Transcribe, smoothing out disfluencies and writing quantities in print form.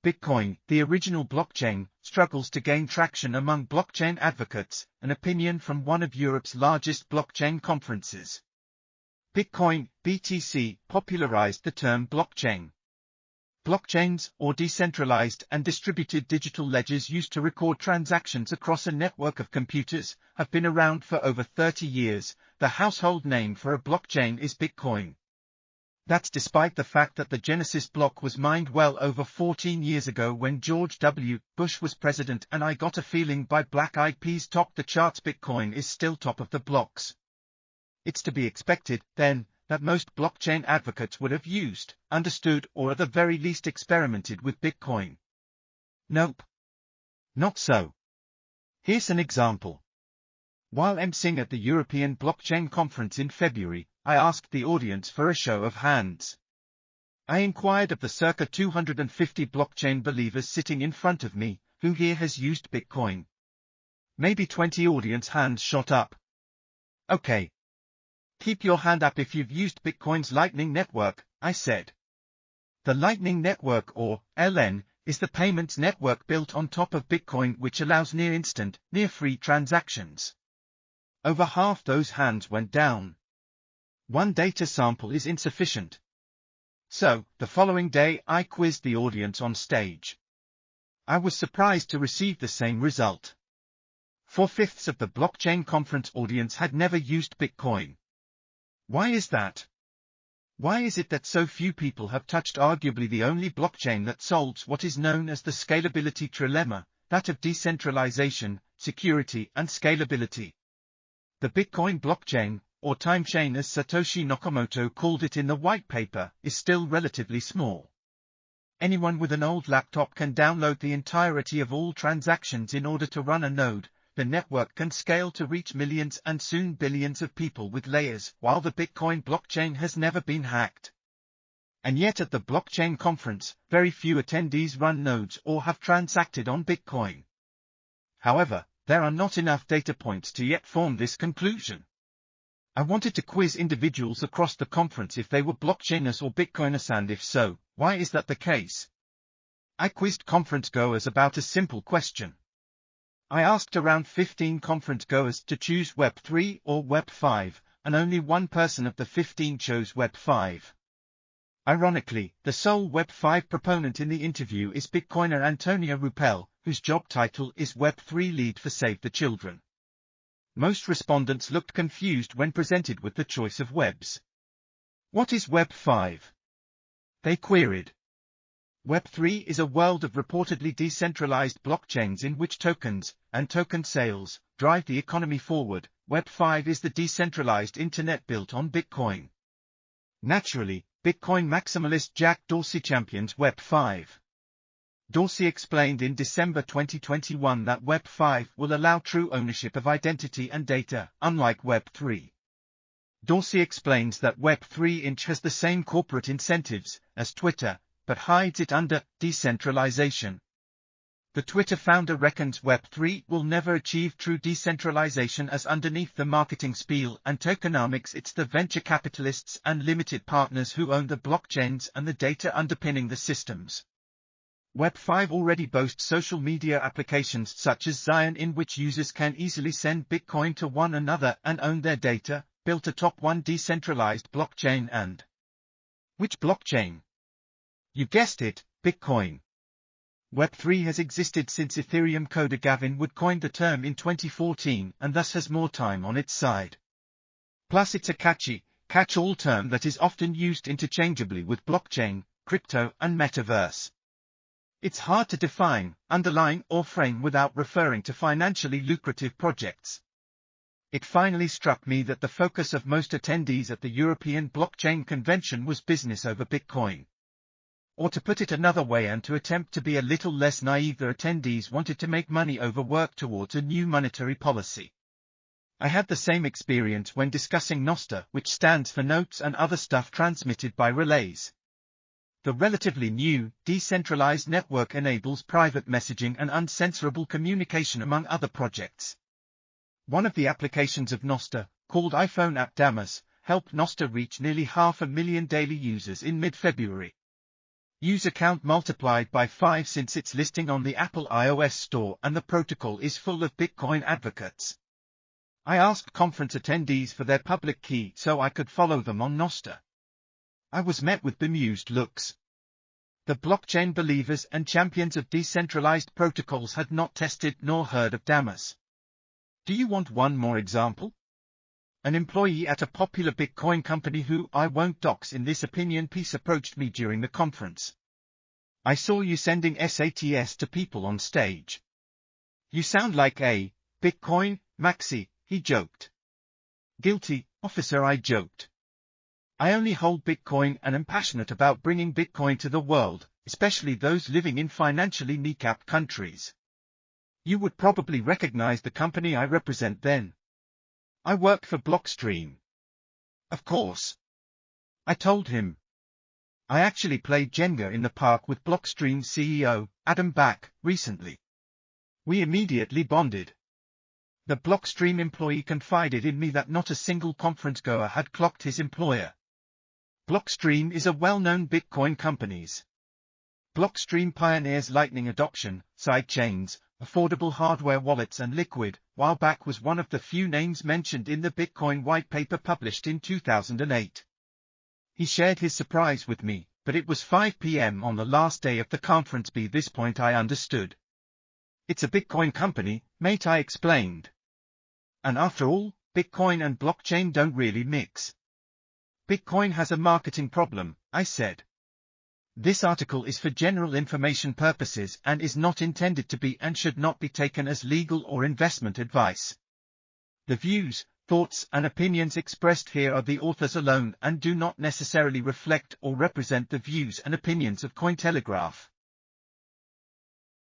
Bitcoin, the original blockchain, struggles to gain traction among blockchain advocates, an opinion from one of Europe's largest blockchain conferences. Bitcoin, BTC, popularized the term blockchain. Blockchains, or decentralized and distributed digital ledgers used to record transactions across a network of computers, have been around for over 30 years. The household name for a blockchain is Bitcoin. That's despite the fact that the Genesis block was mined well over 14 years ago when George W. Bush was president, and I Got a Feeling by Black Eyed Peas topped the charts. Bitcoin is still top of the blocks. It's to be expected, then, that most blockchain advocates would have used, understood, or at the very least experimented with Bitcoin. Nope. Not so. Here's an example. While emceeing at the European Blockchain Conference in February, I asked the audience for a show of hands. I inquired of the circa 250 blockchain believers sitting in front of me, who here has used Bitcoin. Maybe 20 audience hands shot up. Okay. Keep your hand up if you've used Bitcoin's Lightning Network, I said. The Lightning Network, or LN, is the payments network built on top of Bitcoin which allows near-instant, near-free transactions. Over half those hands went down. One data sample is insufficient. So, the following day I quizzed the audience on stage. I was surprised to receive the same result. 4/5 of the blockchain conference audience had never used Bitcoin. Why is that? Why is it that so few people have touched arguably the only blockchain that solves what is known as the scalability trilemma, that of decentralization, security, and scalability? The Bitcoin blockchain, or time chain as Satoshi Nakamoto called it in the white paper, is still relatively small. Anyone with an old laptop can download the entirety of all transactions in order to run a node. The network can scale to reach millions and soon billions of people with layers, while the Bitcoin blockchain has never been hacked. And yet at the blockchain conference, very few attendees run nodes or have transacted on Bitcoin. However, there are not enough data points to yet form this conclusion. I wanted to quiz individuals across the conference if they were blockchainers or Bitcoiners, and if so, why is that the case? I quizzed conference goers about a simple question. I asked around 15 conference goers to choose Web3 or Web5, and only one person of the 15 chose Web5. Ironically, the sole Web5 proponent in the interview is Bitcoiner Antonia Ruppel, whose job title is Web3 Lead for Save the Children. Most respondents looked confused when presented with the choice of webs. What is Web5? They queried. Web3 is a world of reportedly decentralized blockchains in which tokens, and token sales, drive the economy forward. Web5 is the decentralized internet built on Bitcoin. Naturally, Bitcoin maximalist Jack Dorsey champions Web5. Dorsey explained in December 2021 that Web5 will allow true ownership of identity and data, unlike Web3. Dorsey explains that Web3 has the same corporate incentives as Twitter, but hides it under decentralization. The Twitter founder reckons Web3 will never achieve true decentralization, as underneath the marketing spiel and tokenomics it's the venture capitalists and limited partners who own the blockchains and the data underpinning the systems. Web5 already boasts social media applications such as Zion, in which users can easily send Bitcoin to one another and own their data, built atop one decentralized blockchain. And which blockchain? You guessed it, Bitcoin. Web3 has existed since Ethereum coder Gavin Wood coined the term in 2014 and thus has more time on its side. Plus it's a catch-all term that is often used interchangeably with blockchain, crypto, and metaverse. It's hard to define, underline, or frame without referring to financially lucrative projects. It finally struck me that the focus of most attendees at the European Blockchain Convention was business over Bitcoin. Or to put it another way, and to attempt to be a little less naive, the attendees wanted to make money over work towards a new monetary policy. I had the same experience when discussing Nostr, which stands for Notes and Other Stuff Transmitted by Relays. The relatively new, decentralized network enables private messaging and uncensorable communication among other projects. One of the applications of Nostr, called iPhone app Damus, helped Nostr reach nearly 500,000 daily users in mid-February. User count multiplied by 5 since its listing on the Apple iOS store, and the protocol is full of Bitcoin advocates. I asked conference attendees for their public key so I could follow them on Nostr. I was met with bemused looks. The blockchain believers and champions of decentralized protocols had not tested nor heard of Damas. Do you want one more example? An employee at a popular Bitcoin company who I won't dox in this opinion piece approached me during the conference. I saw you sending SATs to people on stage. You sound like a Bitcoin maxi, he joked. Guilty, officer, I joked. I only hold Bitcoin and am passionate about bringing Bitcoin to the world, especially those living in financially kneecapped countries. You would probably recognize the company I represent then. I work for Blockstream. Of course. I told him. I actually played Jenga in the park with Blockstream's CEO, Adam Back, recently. We immediately bonded. The Blockstream employee confided in me that not a single conference goer had clocked his employer. Blockstream is a well-known Bitcoin company. Blockstream pioneers Lightning adoption, sidechains, affordable hardware wallets and Liquid, while Back was one of the few names mentioned in the Bitcoin white paper published in 2008. He shared his surprise with me, but it was 5 p.m. on the last day of the conference. By this point I understood. It's a Bitcoin company, mate, I explained. And after all, Bitcoin and blockchain don't really mix. Bitcoin has a marketing problem, I said. This article is for general information purposes and is not intended to be and should not be taken as legal or investment advice. The views, thoughts and opinions expressed here are the authors alone and do not necessarily reflect or represent the views and opinions of Cointelegraph.